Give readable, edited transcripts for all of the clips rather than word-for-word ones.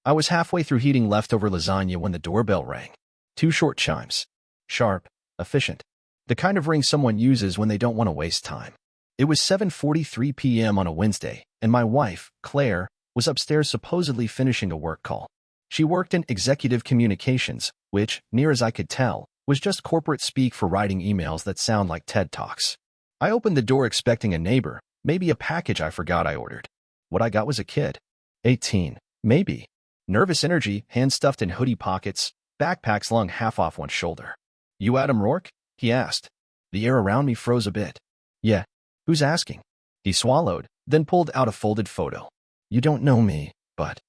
I was halfway through heating leftover lasagna when the doorbell rang. 2 short chimes. Sharp, efficient. The kind of ring someone uses when they don't want to waste time. It was 7:43 p.m. on a Wednesday, and my wife, Claire, was upstairs supposedly finishing a work call. She worked in executive communications, which, near as I could tell, was just corporate speak for writing emails that sound like TED Talks. I opened the door expecting a neighbor, maybe a package I forgot I ordered. What I got was a kid. 18, maybe. Nervous energy, hands stuffed in hoodie pockets, backpack slung half off one shoulder. "You Adam Rourke?" he asked. The air around me froze a bit. "Yeah. Who's asking?" He swallowed, then pulled out a folded photo. "You don't know me, but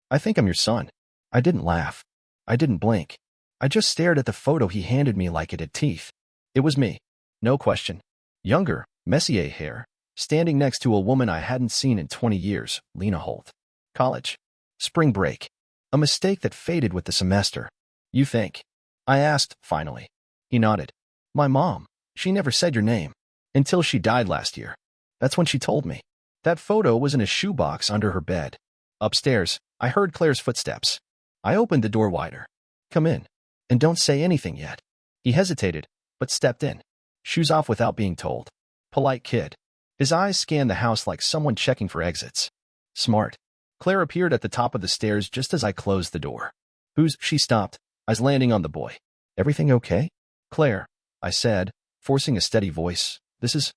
I think I'm your son." I didn't laugh. I didn't blink. I just stared at the photo he handed me like it had teeth. It was me. No question. Younger, Messier hair, standing next to a woman I hadn't seen in 20 years, Lena Holt. College. Spring break. A mistake that faded with the semester. "You think?" I asked, finally. He nodded. "My mom. She never said your name. Until she died last year. That's when she told me." That photo was in a shoebox under her bed. Upstairs, I heard Claire's footsteps. I opened the door wider. "Come in. And don't say anything yet." He hesitated, but stepped in. Shoes off without being told. Polite kid. His eyes scanned the house like someone checking for exits. Smart. Claire appeared at the top of the stairs just as I closed the door. "Who's—" She stopped, eyes landing on the boy. "Everything okay?" "Claire," I said, forcing a steady voice. "This is,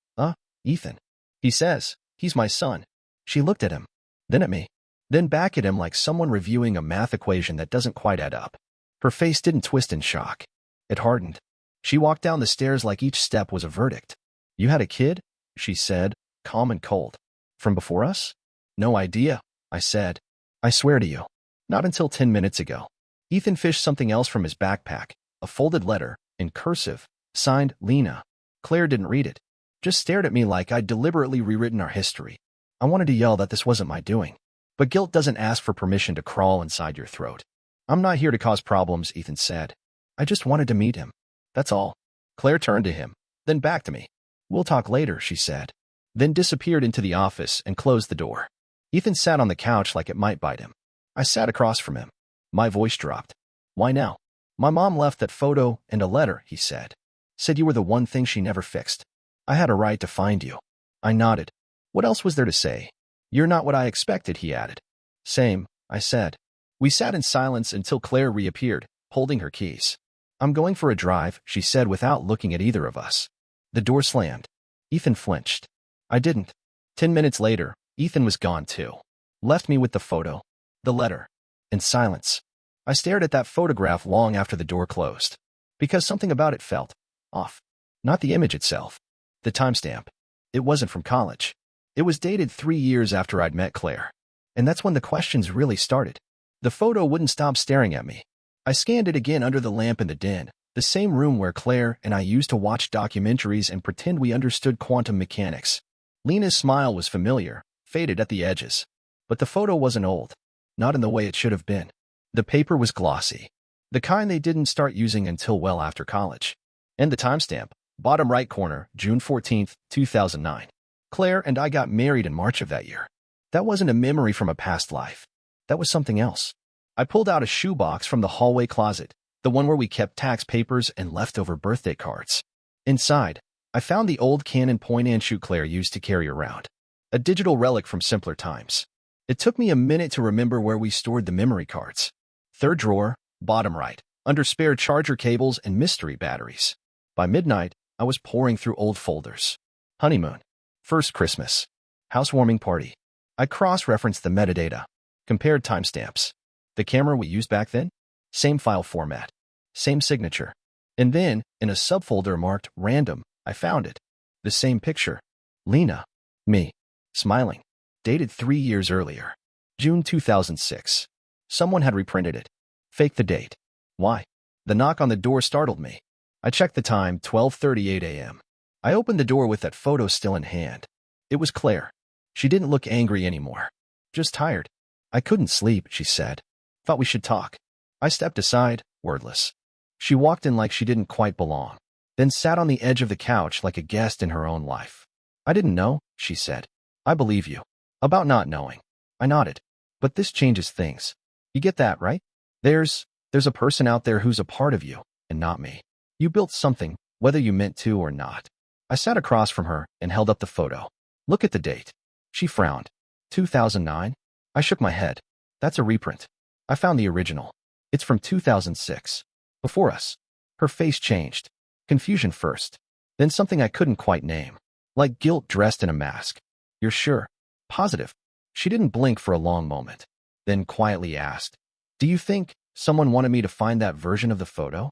Ethan." "He says he's my son." She looked at him, then at me, then back at him like someone reviewing a math equation that doesn't quite add up. Her face didn't twist in shock. It hardened. She walked down the stairs like each step was a verdict. "You had a kid?" she said, calm and cold. "From before us?" "No idea," I said. "I swear to you. Not until 10 minutes ago." Ethan fished something else from his backpack, a folded letter, in cursive, signed Lena. Claire didn't read it. Just stared at me like I'd deliberately rewritten our history. I wanted to yell that this wasn't my doing. But guilt doesn't ask for permission to crawl inside your throat. "I'm not here to cause problems," Ethan said. "I just wanted to meet him. That's all." Claire turned to him, then back to me. "We'll talk later," she said, then disappeared into the office and closed the door. Ethan sat on the couch like it might bite him. I sat across from him. My voice dropped. "Why now?" "My mom left that photo and a letter," he said. "Said you were the one thing she never fixed. I had a right to find you." I nodded. What else was there to say? "You're not what I expected," he added. "Same," I said. We sat in silence until Claire reappeared, holding her keys. "I'm going for a drive," she said without looking at either of us. The door slammed. Ethan flinched. I didn't. 10 minutes later, Ethan was gone too. Left me with the photo, the letter, and silence. I stared at that photograph long after the door closed. Because something about it felt off. Not the image itself. The timestamp. It wasn't from college. It was dated 3 years after I'd met Claire. And that's when the questions really started. The photo wouldn't stop staring at me. I scanned it again under the lamp in the den, the same room where Claire and I used to watch documentaries and pretend we understood quantum mechanics. Lena's smile was familiar, faded at the edges. But the photo wasn't old. Not in the way it should have been. The paper was glossy. The kind they didn't start using until well after college. And the timestamp, bottom right corner, June 14th, 2009. Claire and I got married in March of that year. That wasn't a memory from a past life. That was something else. I pulled out a shoebox from the hallway closet, the one where we kept tax papers and leftover birthday cards. Inside, I found the old Canon point-and-shoot Claire used to carry around. A digital relic from simpler times. It took me a minute to remember where we stored the memory cards. Third drawer, bottom right, under spare charger cables and mystery batteries. By midnight, I was pouring through old folders. Honeymoon. First Christmas. Housewarming party. I cross-referenced the metadata. Compared timestamps. The camera we used back then? Same file format. Same signature. And then, in a subfolder marked random, I found it. The same picture. Lena. Me. Smiling. Dated 3 years earlier. June 2006. Someone had reprinted it. Faked the date. Why? The knock on the door startled me. I checked the time, 12:38 a.m. I opened the door with that photo still in hand. It was Claire. She didn't look angry anymore. Just tired. "I couldn't sleep," she said. "Thought we should talk." I stepped aside, wordless. She walked in like she didn't quite belong, then sat on the edge of the couch like a guest in her own life. "I didn't know," she said. "I believe you." About not knowing. I nodded. "But this changes things." You get that, right? There's a person out there who's a part of you, and not me. You built something, whether you meant to or not. I sat across from her and held up the photo. Look at the date. She frowned. 2009? I shook my head. That's a reprint. I found the original. It's from 2006. Before us. Her face changed. Confusion first. Then something I couldn't quite name. Like guilt dressed in a mask. You're sure? Positive. She didn't blink for a long moment. Then quietly asked, do you think someone wanted me to find that version of the photo?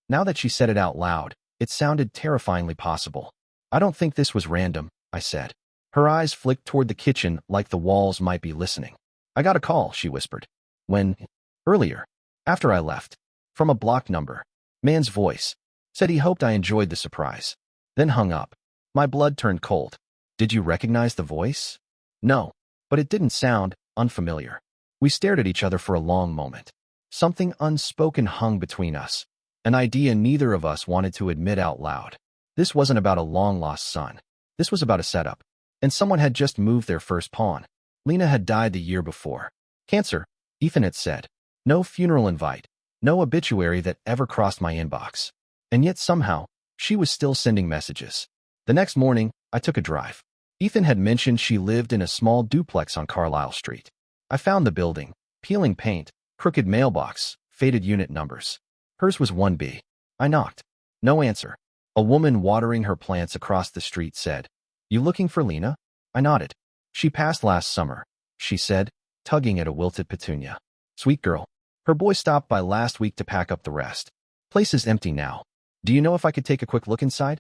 Now that she said it out loud, it sounded terrifyingly possible. I don't think this was random, I said. Her eyes flicked toward the kitchen like the walls might be listening. I got a call, she whispered. When? Earlier. After I left. From a blocked number. Man's voice. Said he hoped I enjoyed the surprise. Then hung up. My blood turned cold. Did you recognize the voice? No. But it didn't sound unfamiliar. We stared at each other for a long moment. Something unspoken hung between us. An idea neither of us wanted to admit out loud. This wasn't about a long-lost son. This was about a setup. And someone had just moved their first pawn. Lena had died the year before. Cancer, Ethan had said. No funeral invite. No obituary that ever crossed my inbox. And yet somehow, she was still sending messages. The next morning, I took a drive. Ethan had mentioned she lived in a small duplex on Carlisle Street. I found the building, peeling paint, crooked mailbox, faded unit numbers. Hers was 1B. I knocked. No answer. A woman watering her plants across the street said, You looking for Lena? I nodded. She passed last summer, she said, tugging at a wilted petunia. Sweet girl. Her boy stopped by last week to pack up the rest. Place is empty now. Do you know if I could take a quick look inside?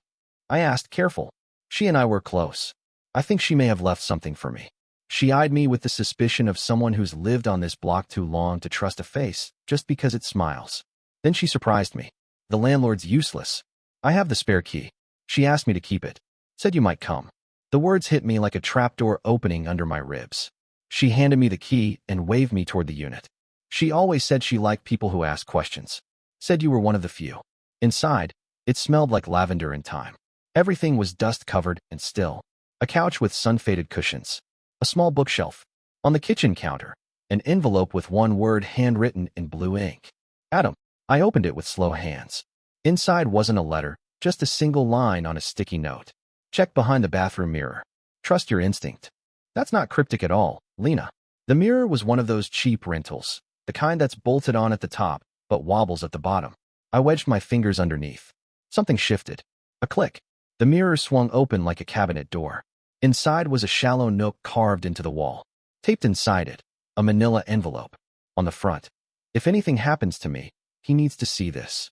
I asked, careful. She and I were close. I think she may have left something for me. She eyed me with the suspicion of someone who's lived on this block too long to trust a face just because it smiles. Then she surprised me. The landlord's useless. I have the spare key. She asked me to keep it. Said you might come. The words hit me like a trapdoor opening under my ribs. She handed me the key and waved me toward the unit. She always said she liked people who asked questions. Said you were one of the few. Inside, it smelled like lavender and thyme. Everything was dust-covered and still. A couch with sun-faded cushions. A small bookshelf. On the kitchen counter, an envelope with one word handwritten in blue ink. Adam. I opened it with slow hands. Inside wasn't a letter, just a single line on a sticky note. Check behind the bathroom mirror. Trust your instinct. That's not cryptic at all, Lena. The mirror was one of those cheap rentals, the kind that's bolted on at the top, but wobbles at the bottom. I wedged my fingers underneath. Something shifted. A click. The mirror swung open like a cabinet door. Inside was a shallow note carved into the wall. Taped inside it, a manila envelope. On the front. If anything happens to me, he needs to see this.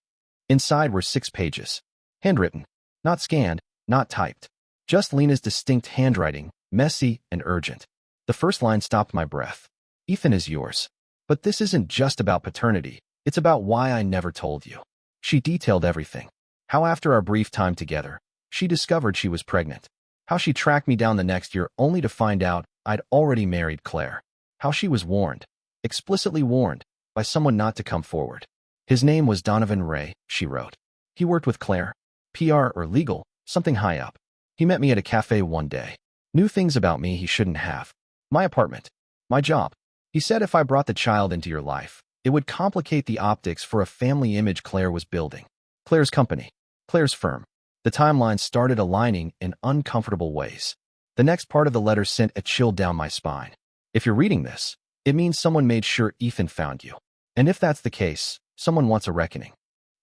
Inside were 6 pages. Handwritten. Not scanned, not typed. Just Lena's distinct handwriting, messy and urgent. The first line stopped my breath. Ethan is yours. But this isn't just about paternity. It's about why I never told you. She detailed everything. How after our brief time together, she discovered she was pregnant. How she tracked me down the next year only to find out I'd already married Claire. How she was warned, explicitly warned, by someone not to come forward. His name was Donovan Ray, she wrote. He worked with Claire. PR or legal, something high up. He met me at a cafe one day. Knew things about me he shouldn't have. My apartment. My job. He said if I brought the child into your life, it would complicate the optics for a family image Claire was building. Claire's company. Claire's firm. The timeline started aligning in uncomfortable ways. The next part of the letter sent a chill down my spine. If you're reading this, it means someone made sure Ethan found you. And if that's the case, someone wants a reckoning.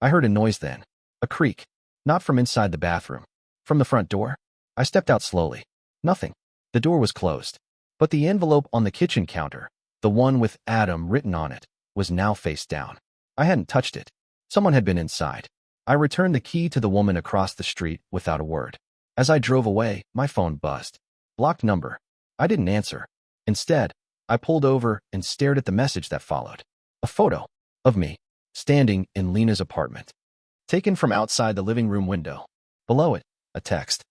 I heard a noise then. A creak. Not from inside the bathroom. From the front door. I stepped out slowly. Nothing. The door was closed. But the envelope on the kitchen counter, the one with Adam written on it, was now face down. I hadn't touched it. Someone had been inside. I returned the key to the woman across the street without a word. As I drove away, my phone buzzed. Blocked number. I didn't answer. Instead, I pulled over and stared at the message that followed. A photo of me, standing in Lena's apartment. Taken from outside the living room window. Below it, a text.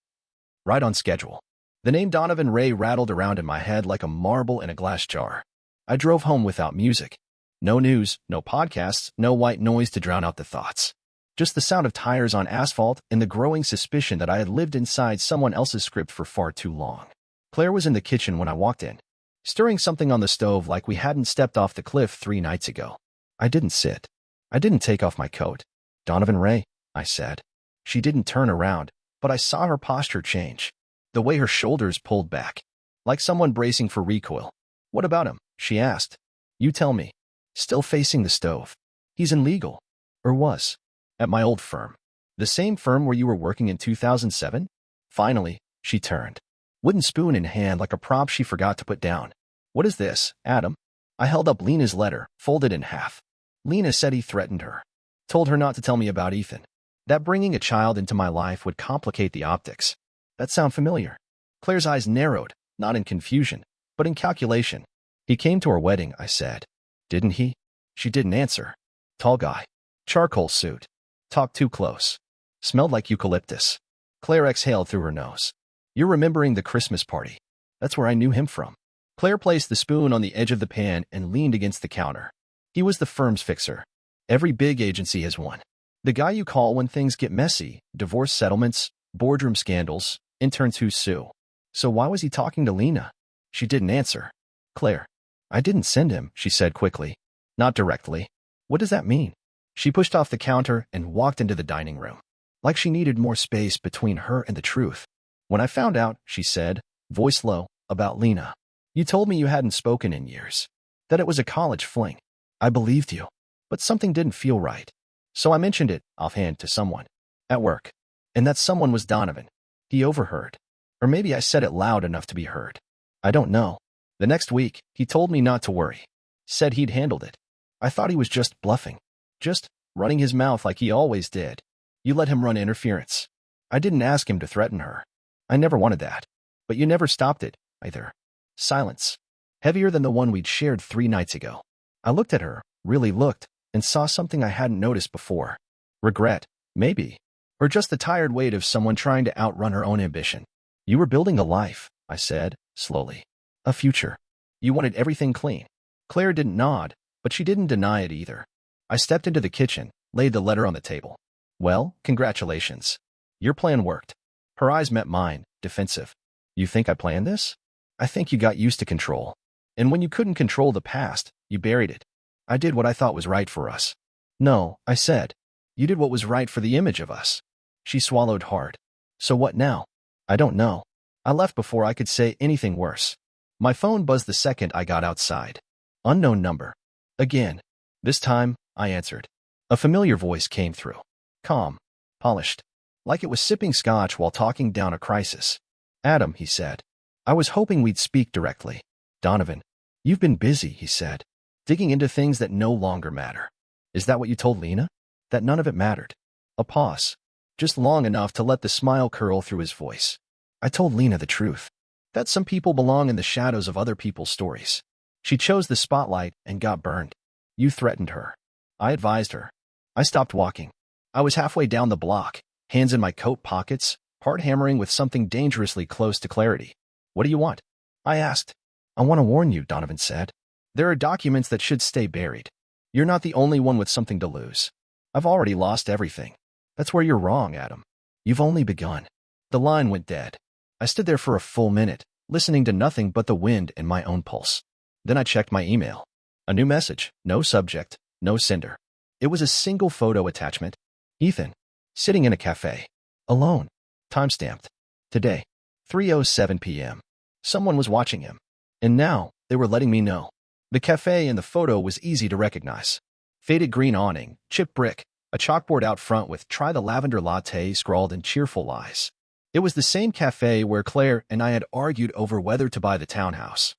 Right on schedule. The name Donovan Ray rattled around in my head like a marble in a glass jar. I drove home without music. No news, no podcasts, no white noise to drown out the thoughts. Just the sound of tires on asphalt and the growing suspicion that I had lived inside someone else's script for far too long. Claire was in the kitchen when I walked in. stirring something on the stove like we hadn't stepped off the cliff 3 nights ago. I didn't sit. I didn't take off my coat. Donovan Ray, I said. She didn't turn around, but I saw her posture change. The way her shoulders pulled back, like someone bracing for recoil. What about him? She asked. You tell me. Still facing the stove. He's in legal. Or was. At my old firm. The same firm where you were working in 2007? Finally, she turned. Wooden spoon in hand like a prop she forgot to put down. What is this, Adam? I held up Lena's letter, folded in half. Lena said he threatened her. Told her not to tell me about Ethan. That bringing a child into my life would complicate the optics. That sound familiar? Claire's eyes narrowed, not in confusion, but in calculation. He came to our wedding, I said. Didn't he? She didn't answer. Tall guy. Charcoal suit. Talked too close. Smelled like eucalyptus. Claire exhaled through her nose. You're remembering the Christmas party. That's where I knew him from. Claire placed the spoon on the edge of the pan and leaned against the counter. He was the firm's fixer. Every big agency has one. The guy you call when things get messy, divorce settlements, boardroom scandals, interns who sue. So why was he talking to Lena? She didn't answer. Claire. I didn't send him, she said quickly. Not directly. What does that mean? She pushed off the counter and walked into the dining room. Like she needed more space between her and the truth. When I found out, she said, voice low, about Lena. You told me you hadn't spoken in years. That it was a college fling. I believed you. But something didn't feel right. So I mentioned it, offhand, to someone. At work. And that someone was Donovan. He overheard. Or maybe I said it loud enough to be heard. I don't know. The next week, he told me not to worry. Said he'd handled it. I thought he was just bluffing. Just running his mouth like he always did. You let him run interference. I didn't ask him to threaten her. I never wanted that. But you never stopped it, either. Silence. Heavier than the one we'd shared 3 nights ago. I looked at her, really looked, and saw something I hadn't noticed before. Regret, maybe. Or just the tired weight of someone trying to outrun her own ambition. You were building a life, I said, slowly. A future. You wanted everything clean. Claire didn't nod, but she didn't deny it either. I stepped into the kitchen, laid the letter on the table. Well, congratulations. Your plan worked. Her eyes met mine, defensive. You think I planned this? I think you got used to control. And when you couldn't control the past, you buried it. I did what I thought was right for us. No, I said. You did what was right for the image of us. She swallowed hard. So what now? I don't know. I left before I could say anything worse. My phone buzzed the second I got outside. Unknown number. Again. This time, I answered. A familiar voice came through. Calm. Polished. Like it was sipping scotch while talking down a crisis. Adam, he said. I was hoping we'd speak directly. Donovan. You've been busy, he said. Digging into things that no longer matter. Is that what you told Lena? That none of it mattered. A pause. Just long enough to let the smile curl through his voice. I told Lena the truth. That some people belong in the shadows of other people's stories. She chose the spotlight and got burned. You threatened her. I advised her. I stopped walking. I was halfway down the block, hands in my coat pockets, heart hammering with something dangerously close to clarity. What do you want? I asked. I want to warn you, Donovan said. There are documents that should stay buried. You're not the only one with something to lose. I've already lost everything. That's where you're wrong, Adam. You've only begun. The line went dead. I stood there for a full minute, listening to nothing but the wind in my own pulse. Then I checked my email. A new message, no subject, no sender. It was a single photo attachment. Ethan, sitting in a cafe, alone, time-stamped. Today, 3:07 p.m. Someone was watching him. And now, they were letting me know. The cafe in the photo was easy to recognize. Faded green awning, chipped brick, a chalkboard out front with "Try the lavender latte" scrawled in cheerful eyes. It was the same cafe where Claire and I had argued over whether to buy the townhouse.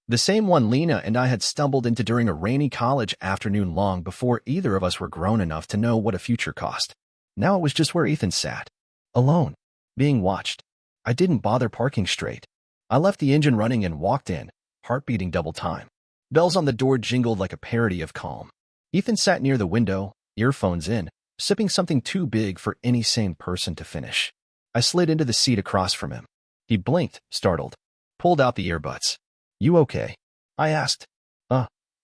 The same one Lena and I had stumbled into during a rainy college afternoon long before either of us were grown enough to know what a future cost. Now it was just where Ethan sat. Alone. Being watched. I didn't bother parking straight. I left the engine running and walked in, heart beating double time. Bells on the door jingled like a parody of calm. Ethan sat near the window, earphones in, sipping something too big for any sane person to finish. I slid into the seat across from him. He blinked, startled. Pulled out the earbuds. You okay? I asked.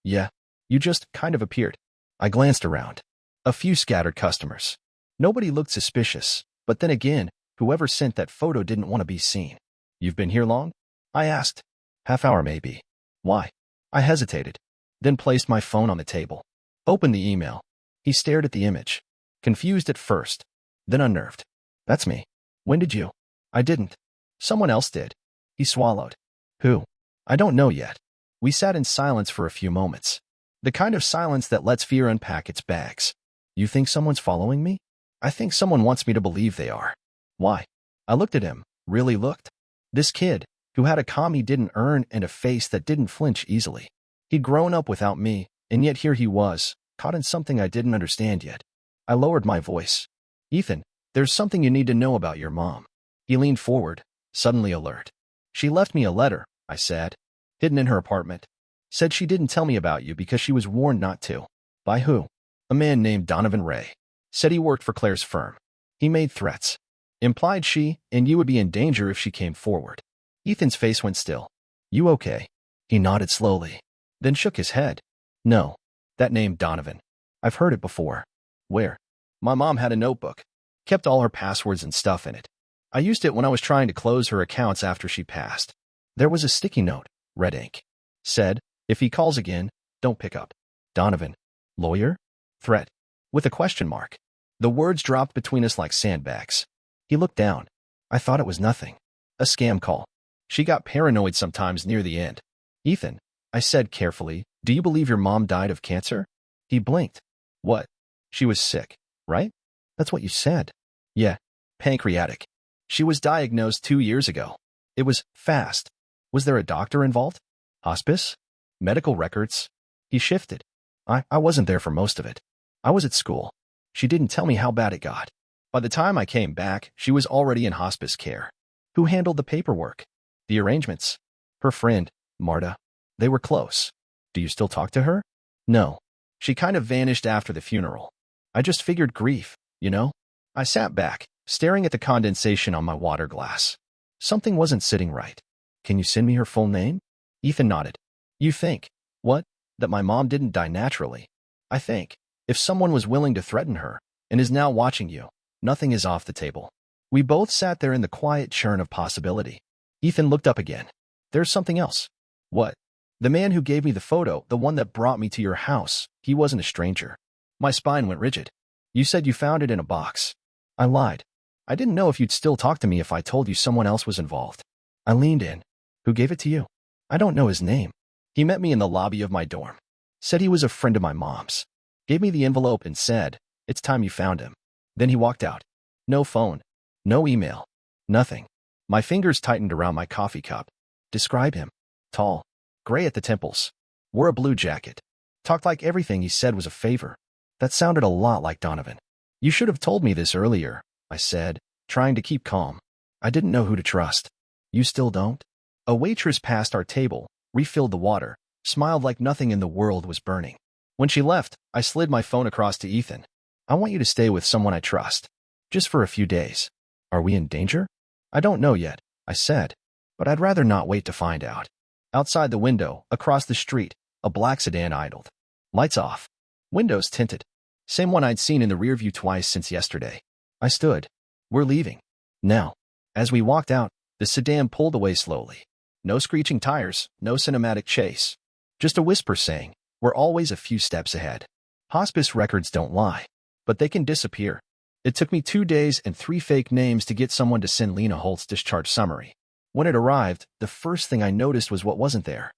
Yeah. You just kind of appeared. I glanced around. A few scattered customers. Nobody looked suspicious, but then again, whoever sent that photo didn't want to be seen. You've been here long? I asked. Half hour maybe. Why? I hesitated, then placed my phone on the table. Opened the email. He stared at the image, confused at first, then unnerved. That's me. When did you? I didn't. Someone else did. He swallowed. Who? I don't know yet. We sat in silence for a few moments. The kind of silence that lets fear unpack its bags. You think someone's following me? I think someone wants me to believe they are. Why? I looked at him, really looked. This kid, who had a calm he didn't earn and a face that didn't flinch easily. He'd grown up without me, and yet here he was, caught in something I didn't understand yet. I lowered my voice. Ethan, there's something you need to know about your mom. He leaned forward, suddenly alert. She left me a letter, I said, hidden in her apartment. Said she didn't tell me about you because she was warned not to. By who? A man named Donovan Ray. Said he worked for Claire's firm. He made threats. Implied she and you would be in danger if she came forward. Ethan's face went still. You okay? He nodded slowly, then shook his head. No. That name Donovan. I've heard it before. Where? My mom had a notebook. Kept all her passwords and stuff in it. I used it when I was trying to close her accounts after she passed. There was a sticky note, red ink. Said, if he calls again, don't pick up. Donovan. Lawyer? Threat. With a question mark. The words dropped between us like sandbags. He looked down. I thought it was nothing. A scam call. She got paranoid sometimes near the end. Ethan, I said carefully, do you believe your mom died of cancer? He blinked. What? She was sick, right? That's what you said. Yeah, pancreatic. She was diagnosed 2 years ago. It was fast. Was there a doctor involved? Hospice? Medical records? He shifted. I wasn't there for most of it. I was at school. She didn't tell me how bad it got. By the time I came back, she was already in hospice care. Who handled the paperwork? The arrangements? Her friend, Marta. They were close. Do you still talk to her? No. She kind of vanished after the funeral. I just figured grief, you know? I sat back, staring at the condensation on my water glass. Something wasn't sitting right. Can you send me her full name? Ethan nodded. You think, what? That my mom didn't die naturally? I think, if someone was willing to threaten her, and is now watching you, nothing is off the table. We both sat there in the quiet churn of possibility. Ethan looked up again. There's something else. What? The man who gave me the photo, the one that brought me to your house, he wasn't a stranger. My spine went rigid. You said you found it in a box. I lied. I didn't know if you'd still talk to me if I told you someone else was involved. I leaned in. Who gave it to you? I don't know his name. He met me in the lobby of my dorm. Said he was a friend of my mom's. Gave me the envelope and said, it's time you found him. Then he walked out. No phone. No email. Nothing. My fingers tightened around my coffee cup. Describe him. Tall. Gray at the temples. Wore a blue jacket. Talked like everything he said was a favor. That sounded a lot like Donovan. You should have told me this earlier, I said, trying to keep calm. I didn't know who to trust. You still don't? A waitress passed our table, refilled the water, smiled like nothing in the world was burning. When she left, I slid my phone across to Ethan. I want you to stay with someone I trust. Just for a few days. Are we in danger? I don't know yet, I said, but I'd rather not wait to find out. Outside the window, across the street, a black sedan idled. Lights off. Windows tinted. Same one I'd seen in the rearview twice since yesterday. I stood. We're leaving. Now. As we walked out, the sedan pulled away slowly. No screeching tires, no cinematic chase. Just a whisper saying, we're always a few steps ahead. Hospice records don't lie, but they can disappear. It took me 2 days and 3 fake names to get someone to send Lena Holt's discharge summary. When it arrived, the first thing I noticed was what wasn't there.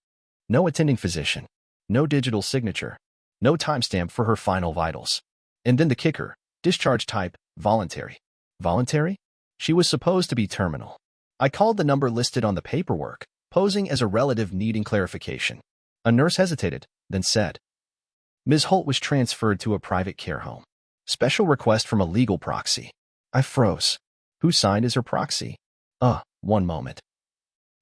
No attending physician. No digital signature. No timestamp for her final vitals. And then the kicker, discharge type, voluntary. Voluntary? She was supposed to be terminal. I called the number listed on the paperwork, posing as a relative needing clarification. A nurse hesitated, then said, Ms. Holt was transferred to a private care home. Special request from a legal proxy. I froze. Who signed as her proxy? One moment.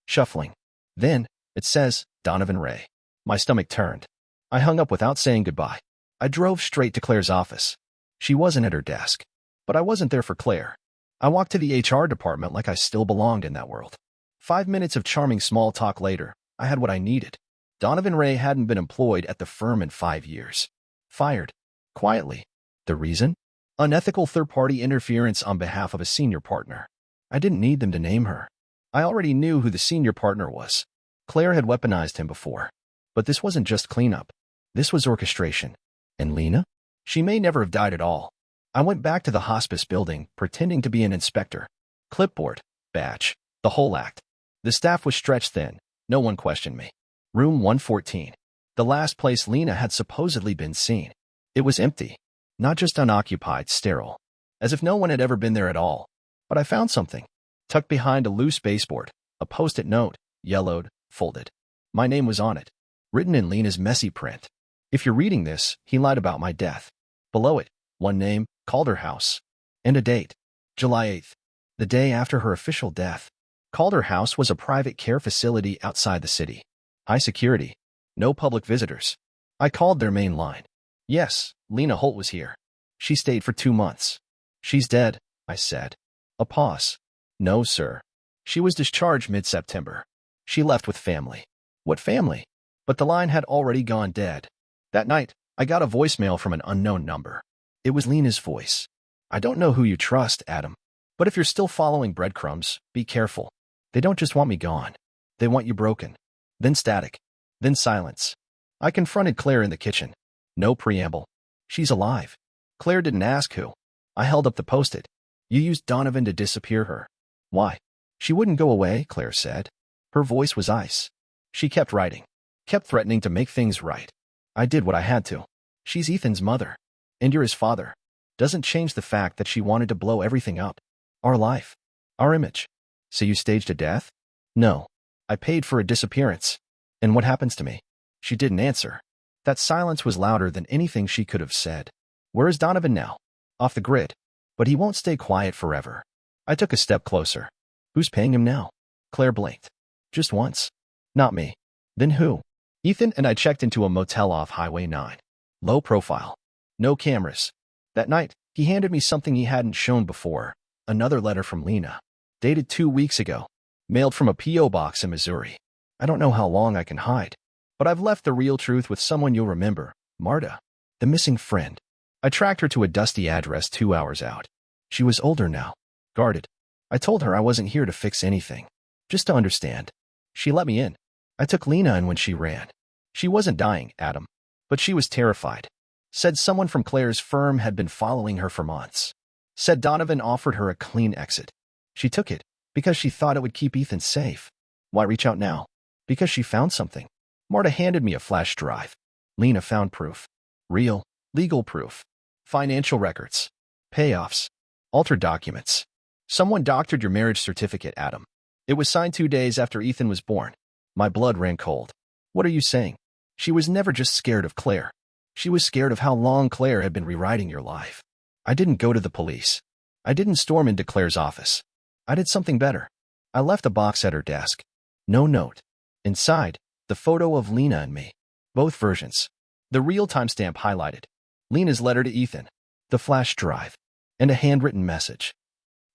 Shuffling. Then, it says, Donovan Ray. My stomach turned. I hung up without saying goodbye. I drove straight to Claire's office. She wasn't at her desk. But I wasn't there for Claire. I walked to the HR department like I still belonged in that world. 5 minutes of charming small talk later, I had what I needed. Donovan Ray hadn't been employed at the firm in 5 years. Fired. Quietly. The reason? Unethical third-party interference on behalf of a senior partner. I didn't need them to name her. I already knew who the senior partner was. Claire had weaponized him before. But this wasn't just cleanup. This was orchestration. And Lena? She may never have died at all. I went back to the hospice building, pretending to be an inspector. Clipboard, badge, the whole act. The staff was stretched thin. No one questioned me. Room 114. The last place Lena had supposedly been seen. It was empty. Not just unoccupied, sterile. As if no one had ever been there at all. But I found something. Tucked behind a loose baseboard. A post-it note. Yellowed, folded. My name was on it. Written in Lena's messy print. If you're reading this, he lied about my death. Below it, one name, Calder House. And a date. July 8th. The day after her official death. Calder House was a private care facility outside the city. High security. No public visitors. I called their main line. Yes, Lena Holt was here. She stayed for 2 months. She's dead, I said. A pause. No, sir. She was discharged mid-September. She left with family. What family? But the line had already gone dead. That night, I got a voicemail from an unknown number. It was Lena's voice. I don't know who you trust, Adam. But if you're still following breadcrumbs, be careful. They don't just want me gone. They want you broken. Then static. Then silence. I confronted Claire in the kitchen. No preamble. She's alive. Claire didn't ask who. I held up the post-it. You used Donovan to disappear her. Why? She wouldn't go away, Claire said. Her voice was ice. She kept writing. Kept threatening to make things right. I did what I had to. She's Ethan's mother. And you're his father. Doesn't change the fact that she wanted to blow everything up. Our life. Our image. So you staged a death? No. I paid for a disappearance. And what happens to me? She didn't answer. That silence was louder than anything she could have said. Where is Donovan now? Off the grid. But he won't stay quiet forever. I took a step closer. Who's paying him now? Claire blinked. Just once. Not me. Then who? Ethan and I checked into a motel off Highway 9. Low profile. No cameras. That night, he handed me something he hadn't shown before. Another letter from Lena. Dated 2 weeks ago. Mailed from a P.O. box in Missouri. I don't know how long I can hide. But I've left the real truth with someone you'll remember. Marta. The missing friend. I tracked her to a dusty address 2 hours out. She was older now. Guarded. I told her I wasn't here to fix anything. Just to understand. She let me in. I took Lena in when she ran. She wasn't dying, Adam. But she was terrified. Said someone from Claire's firm had been following her for months. Said Donovan offered her a clean exit. She took it because she thought it would keep Ethan safe. Why reach out now? Because she found something. Marta handed me a flash drive. Lena found proof. Real, legal proof. Financial records. Payoffs. Altered documents. Someone doctored your marriage certificate, Adam. It was signed 2 days after Ethan was born. My blood ran cold. What are you saying? She was never just scared of Claire. She was scared of how long Claire had been rewriting your life. I didn't go to the police. I didn't storm into Claire's office. I did something better. I left a box at her desk. No note. Inside, the photo of Lena and me. Both versions. The real timestamp highlighted. Lena's letter to Ethan. The flash drive. And a handwritten message.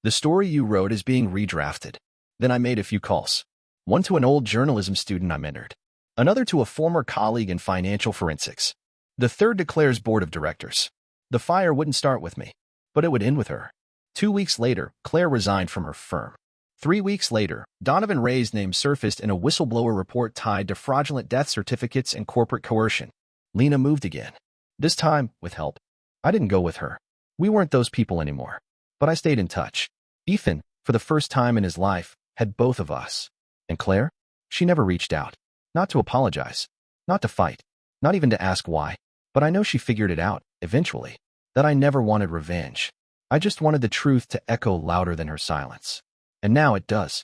The story you wrote is being redrafted. Then I made a few calls. One to an old journalism student I mentored. Another to a former colleague in financial forensics. The third to Claire's board of directors. The fire wouldn't start with me, but it would end with her. 2 weeks later, Claire resigned from her firm. 3 weeks later, Donovan Ray's name surfaced in a whistleblower report tied to fraudulent death certificates and corporate coercion. Lena moved again. This time, with help. I didn't go with her. We weren't those people anymore. But I stayed in touch. Ethan, for the first time in his life, had both of us. And Claire? She never reached out. Not to apologize. Not to fight. Not even to ask why. But I know she figured it out, eventually. That I never wanted revenge. I just wanted the truth to echo louder than her silence. And now it does.